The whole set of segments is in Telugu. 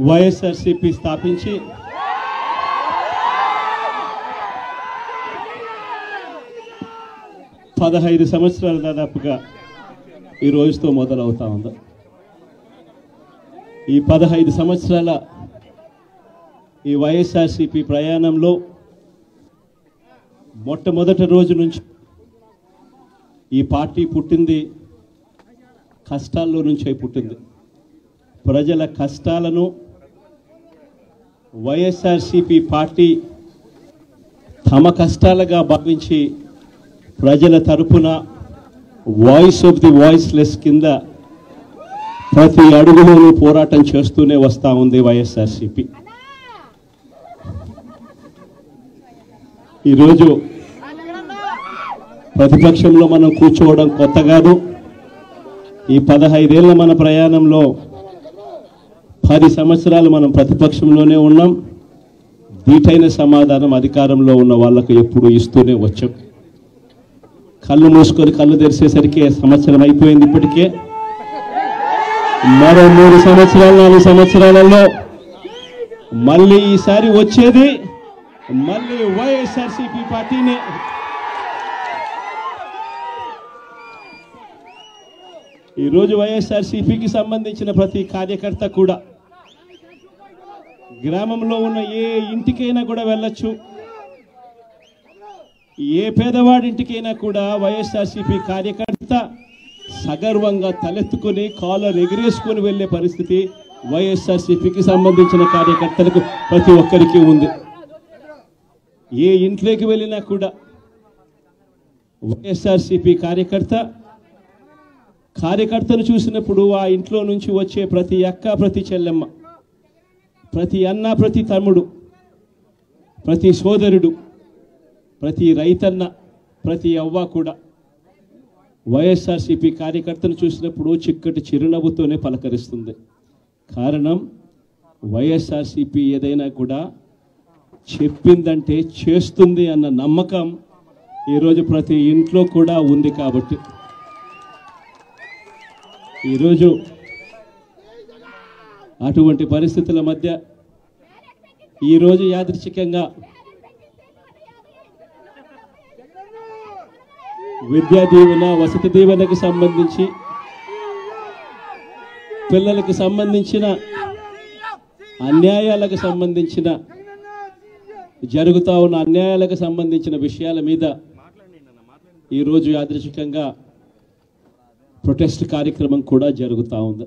వైఎస్ఆర్సీపీ స్థాపించి పదహైదు సంవత్సరాలు దాదాపుగా ఈ రోజుతో మొదలవుతా ఉంది. ఈ 15 సంవత్సరాల ఈ వైఎస్ఆర్సీపీ ప్రయాణంలో మొట్టమొదటి రోజు నుంచి ఈ పార్టీ పుట్టింది కష్టాల్లో నుంచే పుట్టింది. ప్రజల కష్టాలను వైఎస్ఆర్సీపీ పార్టీ తమ కష్టాలుగా భావించి ప్రజల తరపున వాయిస్ ఆఫ్ ది వాయిస్లెస్ కింద ప్రతి అడుగులోనూ పోరాటం చేస్తూనే వస్తూ ఉంది వైఎస్ఆర్సీపీ. ఈరోజు ప్రతిపక్షంలో మనం కూర్చోవడం కొత్త కాదు. ఈ 15 ఏళ్ల మన ప్రయాణంలో 10 సంవత్సరాలు మనం ప్రతిపక్షంలోనే ఉన్నాం. దీటైన సమాధానం అధికారంలో ఉన్న వాళ్ళకు ఎప్పుడు ఇస్తూనే వచ్చాం. కళ్ళు మూసుకొని కళ్ళు తెరిచేసరికి సంవత్సరం అయిపోయింది. ఇప్పటికే మరో 3 సంవత్సరాలు 4 సంవత్సరాలలో మళ్ళీ ఈసారి వచ్చేది మళ్ళీ వైఎస్ఆర్సీపీ పార్టీనే. ఈరోజు వైఎస్ఆర్సీపీకి సంబంధించిన ప్రతి కార్యకర్త కూడా గ్రామంలో ఉన్న ఏ ఇంటికైనా కూడా వెళ్ళొచ్చు. ఏ పేదవాడింటికైనా కూడా వైఎస్ఆర్సీపీ కార్యకర్త సగర్వంగా తలెత్తుకొని కాలర్ ఎగిరేసుకొని వెళ్లే పరిస్థితి వైఎస్ఆర్సీపీకి సంబంధించిన కార్యకర్తలకు ప్రతి ఒక్కరికి ఉంది. ఏ ఇంట్లోకి వెళ్ళినా కూడా వైఎస్ఆర్సీపీ కార్యకర్తను చూసినప్పుడు ఆ ఇంట్లో నుంచి వచ్చే ప్రతి అక్క, ప్రతి చెల్లెమ్మ, ప్రతి అన్న, ప్రతి తమ్ముడు, ప్రతి సోదరుడు, ప్రతి రైతన్న, ప్రతి అవ్వ కూడా వైఎస్ఆర్సీపీ కార్యకర్తను చూసినప్పుడు చిక్కటి చిరునవ్వుతోనే పలకరిస్తుంది. కారణం వైఎస్ఆర్సీపీ ఏదైనా కూడా చెప్పిందంటే చేస్తుంది అన్న నమ్మకం ఈరోజు ప్రతి ఇంట్లో కూడా ఉంది. కాబట్టి ఈరోజు అటువంటి పరిస్థితుల మధ్య ఈరోజు యాదృచ్ఛికంగా విద్యా దీవెన, వసతి దీవెనకు సంబంధించి పిల్లలకు సంబంధించిన అన్యాయాలకు సంబంధించిన జరుగుతూ ఉన్న అన్యాయాలకు సంబంధించిన విషయాల మీద ఈరోజు యాదృచ్ఛికంగా ప్రొటెస్ట్ కార్యక్రమం కూడా జరుగుతూ ఉంది.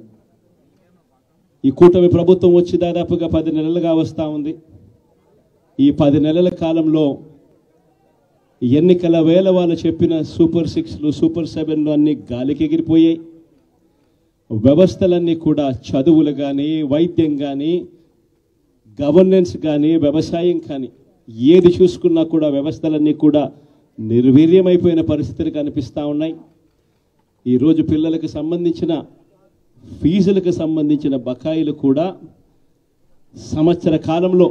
ఈ కూటమి ప్రభుత్వం వచ్చి దాదాపుగా 10 నెలలుగా వస్తూ ఉంది. ఈ 10 నెలల కాలంలో ఎన్నికల వేళ వాళ్ళు చెప్పిన సూపర్ 6లు, సూపర్ 7లు అన్నీ గాలికి ఎగిరిపోయాయి. వ్యవస్థలన్నీ కూడా చదువులు కానీ, వైద్యం కానీ, గవర్నెన్స్ కానీ, వ్యవసాయం కానీ ఏది చూసుకున్నా కూడా వ్యవస్థలన్నీ కూడా నిర్వీర్యమైపోయిన పరిస్థితులు కనిపిస్తూ ఉన్నాయి. ఈరోజు పిల్లలకు సంబంధించిన ఫీజులకు సంబంధించిన బకాయిలు కూడా సంవత్సర కాలంలో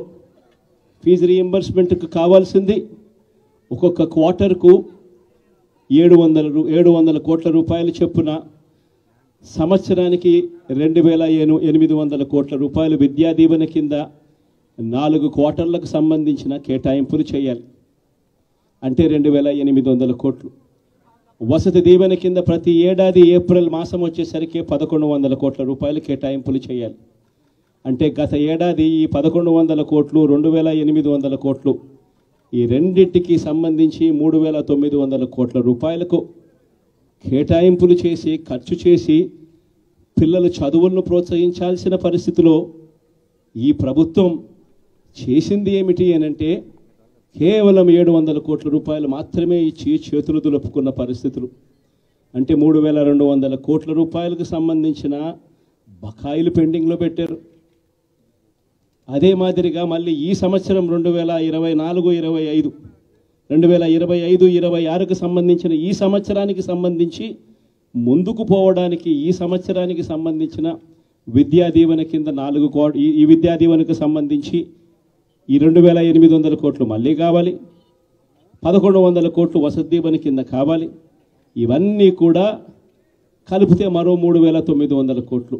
ఫీజు రీయింబర్స్మెంట్కు కావాల్సింది ఒక్కొక్క క్వార్టర్కు 700 కోట్ల రూపాయలు చొప్పున సంవత్సరానికి 2800 కోట్ల రూపాయలు విద్యా దీవెన కింద 4 క్వార్టర్లకు సంబంధించిన కేటాయింపులు చేయాలి. అంటే 2800 కోట్లు. వసతి దీవెన కింద ప్రతి ఏడాది ఏప్రిల్ మాసం వచ్చేసరికి 1100 కోట్ల రూపాయలు కేటాయింపులు చేయాలి. అంటే గత ఏడాది ఈ 1100 కోట్లు, 2800 కోట్లు, ఈ రెండింటికి సంబంధించి 3900 కోట్ల రూపాయలకు కేటాయింపులు చేసి ఖర్చు చేసి పిల్లల చదువులను ప్రోత్సహించాల్సిన పరిస్థితిలో ఈ ప్రభుత్వం చేసింది ఏమిటి అనంటే కేవలం 700 కోట్ల రూపాయలు మాత్రమే ఇచ్చి చేతులు దులుపుకున్న పరిస్థితులు. అంటే 3200 కోట్ల రూపాయలకు సంబంధించిన బకాయిలు పెండింగ్లో పెట్టారు. అదే మాదిరిగా మళ్ళీ ఈ సంవత్సరం 2024-25, 2025-26కు సంబంధించిన ఈ సంవత్సరానికి సంబంధించి ముందుకు పోవడానికి ఈ సంవత్సరానికి సంబంధించిన విద్యా దీవెన కింద 4 కోట్లు, ఈ విద్యా దీవెనకు సంబంధించి ఈ 2800 కోట్లు మళ్ళీ కావాలి. 1100 కోట్లు వసతి దీవెన కింద కావాలి. ఇవన్నీ కూడా కలిపితే మరో 3900 కోట్లు.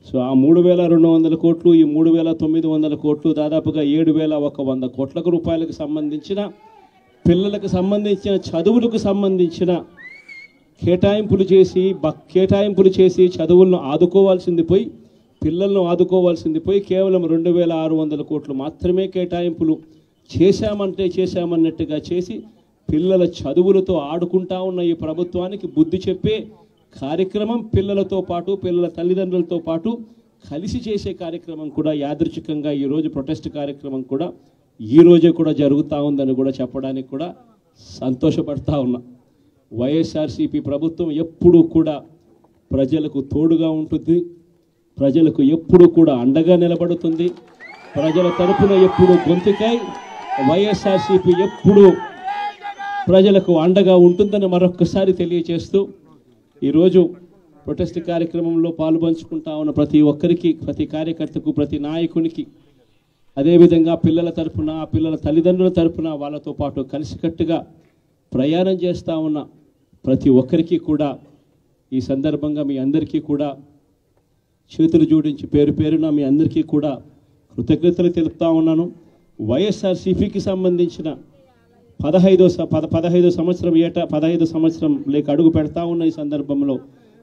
సో ఆ 3,200 కోట్లు, ఈ 3,900 కోట్లు, దాదాపుగా 7,100 కోట్ల రూపాయలకు సంబంధించిన పిల్లలకు సంబంధించిన చదువులకు సంబంధించిన కేటాయింపులు చేసి చదువులను ఆదుకోవాల్సింది పోయి, పిల్లలను ఆదుకోవాల్సింది పోయి కేవలం 2,600 కోట్లు మాత్రమే కేటాయింపులు చేశామన్నట్టుగా చేసి పిల్లల చదువులతో ఆడుకుంటా ఉన్న ఈ ప్రభుత్వానికి బుద్ధి చెప్పే కార్యక్రమం పిల్లలతో పాటు పిల్లల తల్లిదండ్రులతో పాటు కలిసి చేసే కార్యక్రమం కూడా యాదృచ్ఛికంగా ఈరోజు ప్రొటెస్ట్ కార్యక్రమం కూడా ఈ రోజే కూడా జరుగుతూ ఉందని కూడా చెప్పడానికి కూడా సంతోషపడతా ఉన్నా. వైఎస్ఆర్సీపీ ప్రభుత్వం ఎప్పుడూ కూడా ప్రజలకు తోడుగా ఉంటుంది, ప్రజలకు ఎప్పుడూ కూడా అండగా నిలబడుతుంది, ప్రజల తరపున ఎప్పుడూ గొంతుకై వైఎస్ఆర్సీపీ ఎప్పుడూ ప్రజలకు అండగా ఉంటుందని మరొక్కసారి తెలియజేస్తూ ఈరోజు ప్రొటెస్ట్ కార్యక్రమంలో పాల్పంచుకుంటా ఉన్న ప్రతి ఒక్కరికి, ప్రతి కార్యకర్తకు, ప్రతి నాయకునికి, అదేవిధంగా పిల్లల తరపున, పిల్లల తల్లిదండ్రుల తరపున వాళ్ళతో పాటు కలిసికట్టుగా ప్రయాణం చేస్తూ ఉన్న ప్రతి ఒక్కరికి కూడా ఈ సందర్భంగా మీ అందరికీ కూడా చేతులు జోడించి పేరు పేరున మీ అందరికీ కూడా కృతజ్ఞతలు తెలుపుతా ఉన్నాను. వైఎస్ఆర్సీపీకి సంబంధించిన 15వ సంవత్సరం ఏటా 15వ సంవత్సరం లేక అడుగు పెడతా ఉన్న ఈ సందర్భంలో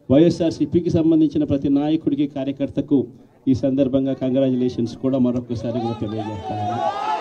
వైఎస్ఆర్సీపీకి సంబంధించిన ప్రతి నాయకుడికి, కార్యకర్తకు ఈ సందర్భంగా కంగ్రాచులేషన్స్ కూడా మరొకసారి కూడా తెలియజేస్తాను.